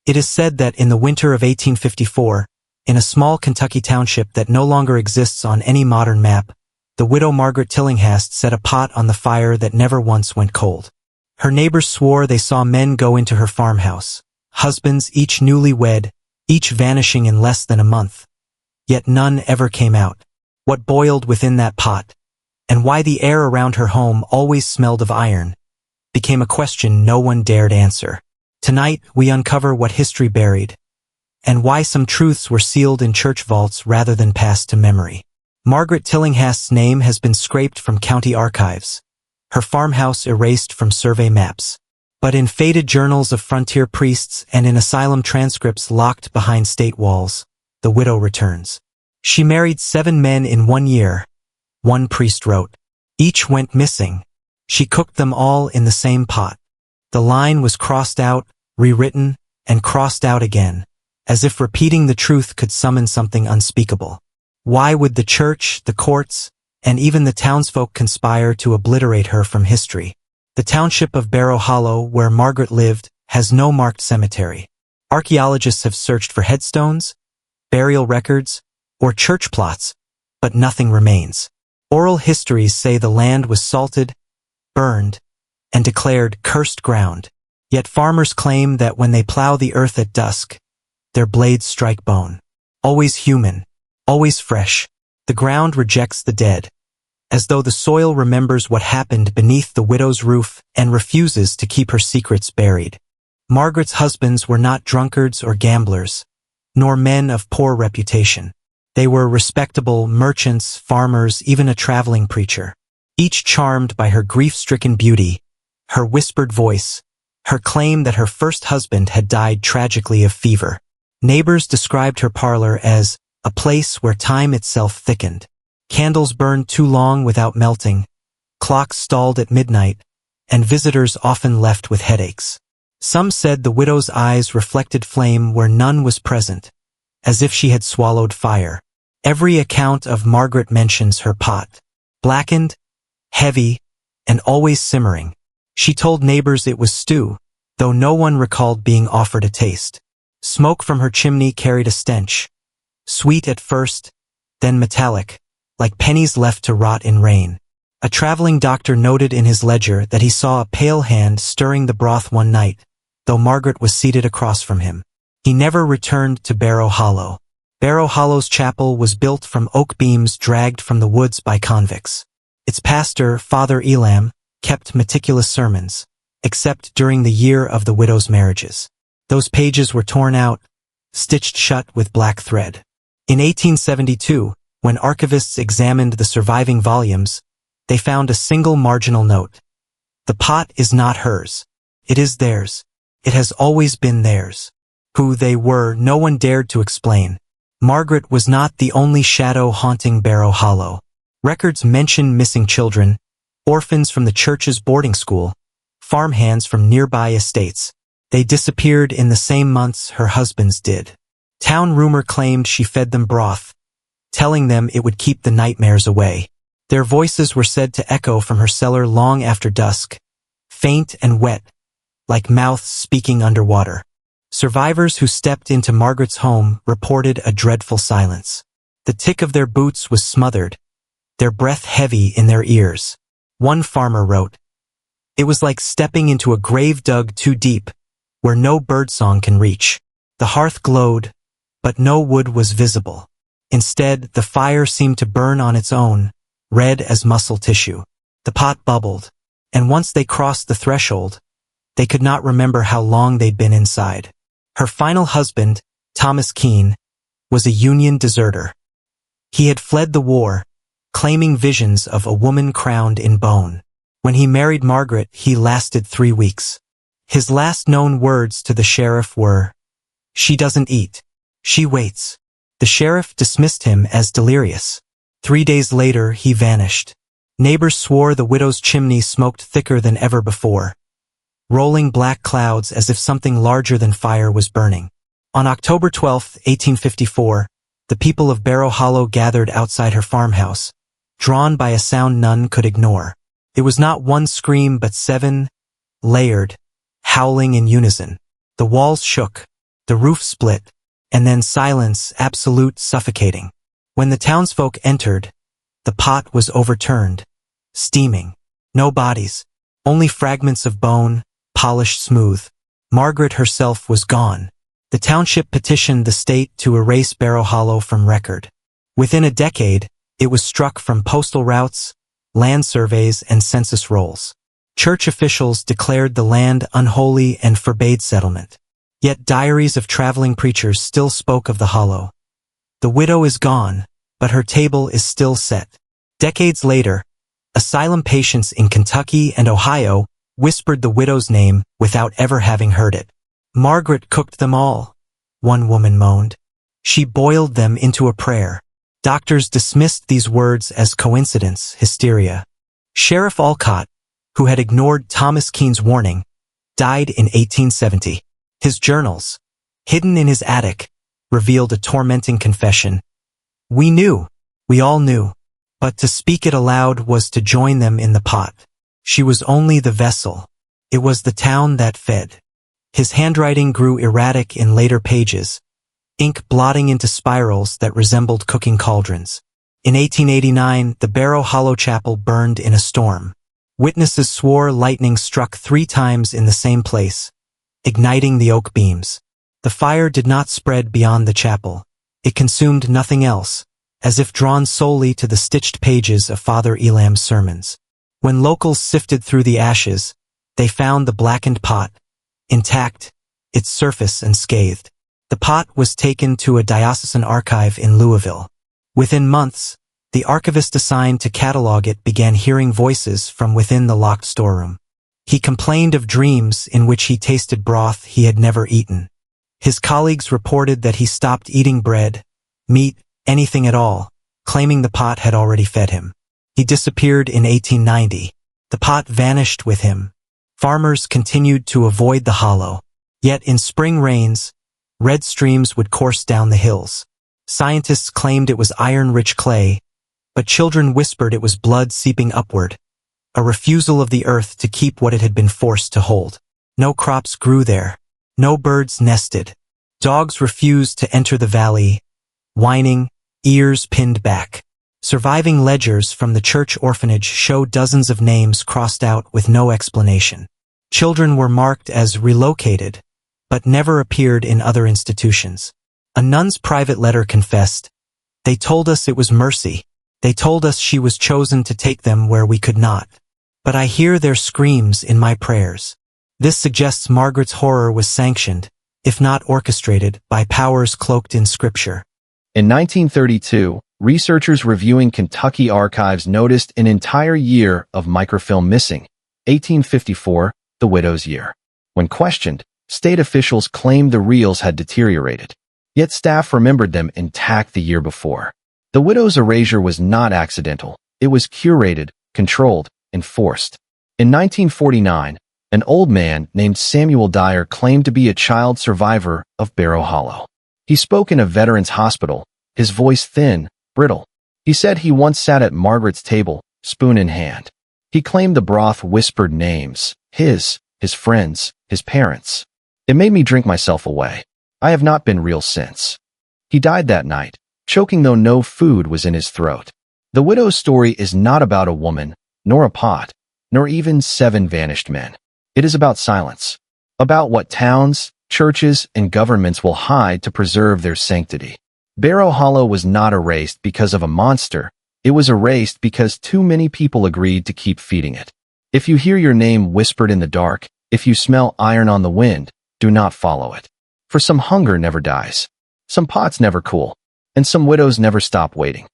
It is said that in the winter of 1854, in a small Kentucky township that no longer exists on any modern map, the widow Margaret Tillinghast set a pot on the fire that never once went cold. Her neighbors swore they saw men go into her farmhouse, husbands each newly wed, each vanishing in less than a month. Yet none ever came out. What boiled within that pot, and why the air around her home always smelled of iron, became a question no one dared answer. Tonight, we uncover what history buried, and why some truths were sealed in church vaults rather than passed to memory. Margaret Tillinghast's name has been scraped from county archives, her farmhouse erased from survey maps. But in faded journals of frontier priests and in asylum transcripts locked behind state walls, the widow returns. She married 7 men in 1 year, one priest wrote. Each went missing. She cooked them all in the same pot. The line was crossed out, rewritten, and crossed out again, as if repeating the truth could summon something unspeakable. Why would the church, the courts, and even the townsfolk conspire to obliterate her from history? The township of Barrow Hollow, where Margaret lived, has no marked cemetery. Archaeologists have searched for headstones, burial records, or church plots, but nothing remains. Oral histories say the land was salted, burned, and declared cursed ground. Yet farmers claim that when they plow the earth at dusk, their blades strike bone. Always human, always fresh, the ground rejects the dead, as though the soil remembers what happened beneath the widow's roof and refuses to keep her secrets buried. Margaret's husbands were not drunkards or gamblers, nor men of poor reputation. They were respectable merchants, farmers, even a traveling preacher, each charmed by her grief-stricken beauty, her whispered voice, her claim that her first husband had died tragically of fever. Neighbors described her parlor as a place where time itself thickened. Candles burned too long without melting, clocks stalled at midnight, and visitors often left with headaches. Some said the widow's eyes reflected flame where none was present, as if she had swallowed fire. Every account of Margaret mentions her pot, blackened, heavy, and always simmering. She told neighbors it was stew, though no one recalled being offered a taste. Smoke from her chimney carried a stench, sweet at first, then metallic, like pennies left to rot in rain. A traveling doctor noted in his ledger that he saw a pale hand stirring the broth one night, though Margaret was seated across from him. He never returned to Barrow Hollow. Barrow Hollow's chapel was built from oak beams dragged from the woods by convicts. Its pastor, Father Elam, kept meticulous sermons, except during the year of the widow's marriages. Those pages were torn out, stitched shut with black thread. In 1872, when archivists examined the surviving volumes, they found a single marginal note. The pot is not hers. It is theirs. It has always been theirs. Who they were, no one dared to explain. Margaret was not the only shadow haunting Barrow Hollow. Records mention missing children, orphans from the church's boarding school, farmhands from nearby estates. They disappeared in the same months her husbands did. Town rumor claimed she fed them broth, telling them it would keep the nightmares away. Their voices were said to echo from her cellar long after dusk, faint and wet, like mouths speaking underwater. Survivors who stepped into Margaret's home reported a dreadful silence. The tick of their boots was smothered, their breath heavy in their ears. One farmer wrote, "It was like stepping into a grave dug too deep, where no birdsong can reach." The hearth glowed, but no wood was visible. Instead, the fire seemed to burn on its own, red as muscle tissue. The pot bubbled, and once they crossed the threshold, they could not remember how long they'd been inside. Her final husband, Thomas Keene, was a Union deserter. He had fled the war, claiming visions of a woman crowned in bone. When he married Margaret, he lasted 3 weeks. His last known words to the sheriff were, "She doesn't eat. She waits." The sheriff dismissed him as delirious. 3 days later, he vanished. Neighbors swore the widow's chimney smoked thicker than ever before, rolling black clouds as if something larger than fire was burning. On October 12, 1854, the people of Barrow Hollow gathered outside her farmhouse, drawn by a sound none could ignore. It was not one scream but 7, layered, howling in unison. The walls shook, The roof split, and then silence, absolute, suffocating. When the townsfolk entered, the pot was overturned, steaming. No bodies, only fragments of bone, polished smooth. Margaret herself was gone. The township petitioned the state to erase Barrow Hollow from record. Within a decade, it was struck from postal routes, land surveys, and census rolls. Church officials declared the land unholy and forbade settlement. Yet diaries of traveling preachers still spoke of the hollow. The widow is gone, but her table is still set. Decades later, asylum patients in Kentucky and Ohio whispered the widow's name without ever having heard it. Margaret cooked them all, one woman moaned. She boiled them into a prayer. Doctors dismissed these words as coincidence, hysteria. Sheriff Occult, who had ignored Thomas Keene's warning, died in 1870. His journals, hidden in his attic, revealed a tormenting confession. We knew, we all knew, but to speak it aloud was to join them in the pot. She was only the vessel. It was the town that fed. His handwriting grew erratic in later pages, ink blotting into spirals that resembled cooking cauldrons. In 1889, the Barrow Hollow Chapel burned in a storm. Witnesses swore lightning struck 3 times in the same place, igniting the oak beams. The fire did not spread beyond the chapel. It consumed nothing else, as if drawn solely to the stitched pages of Father Elam's sermons. When locals sifted through the ashes, they found the blackened pot, intact, its surface unscathed. The pot was taken to a diocesan archive in Louisville. Within months, the archivist assigned to catalog it began hearing voices from within the locked storeroom. He complained of dreams in which he tasted broth he had never eaten. His colleagues reported that he stopped eating bread, meat, anything at all, claiming the pot had already fed him. He disappeared in 1890. The pot vanished with him. Farmers continued to avoid the hollow. Yet in spring rains, red streams would course down the hills. Scientists claimed it was iron-rich clay, but children whispered it was blood seeping upward, a refusal of the earth to keep what it had been forced to hold. No crops grew there. No birds nested. Dogs refused to enter the valley, whining, ears pinned back. Surviving ledgers from the church orphanage show dozens of names crossed out with no explanation. Children were marked as relocated, but never appeared in other institutions. A nun's private letter confessed, "They told us it was mercy. They told us she was chosen to take them where we could not. But I hear their screams in my prayers." This suggests Margaret's horror was sanctioned, if not orchestrated, by powers cloaked in scripture. In 1932, researchers reviewing Kentucky archives noticed an entire year of microfilm missing. 1854, the widow's year. When questioned, state officials claimed the reels had deteriorated. Yet staff remembered them intact the year before. The widow's erasure was not accidental. It was curated, controlled, and forced. In 1949, an old man named Samuel Dyer claimed to be a child survivor of Barrow Hollow. He spoke in a veterans hospital, his voice thin, brittle. He said he once sat at Margaret's table, spoon in hand. He claimed the broth whispered names, his friends, his parents. It made me drink myself away. I have not been real since. He died that night, choking though no food was in his throat. The widow's story is not about a woman, nor a pot, nor even 7 vanished men. It is about silence, about what towns, churches, and governments will hide to preserve their sanctity. Barrow Hollow was not erased because of a monster. It was erased because too many people agreed to keep feeding it. If you hear your name whispered in the dark, if you smell iron on the wind, do not follow it. For some hunger never dies, some pots never cool, and some widows never stop waiting.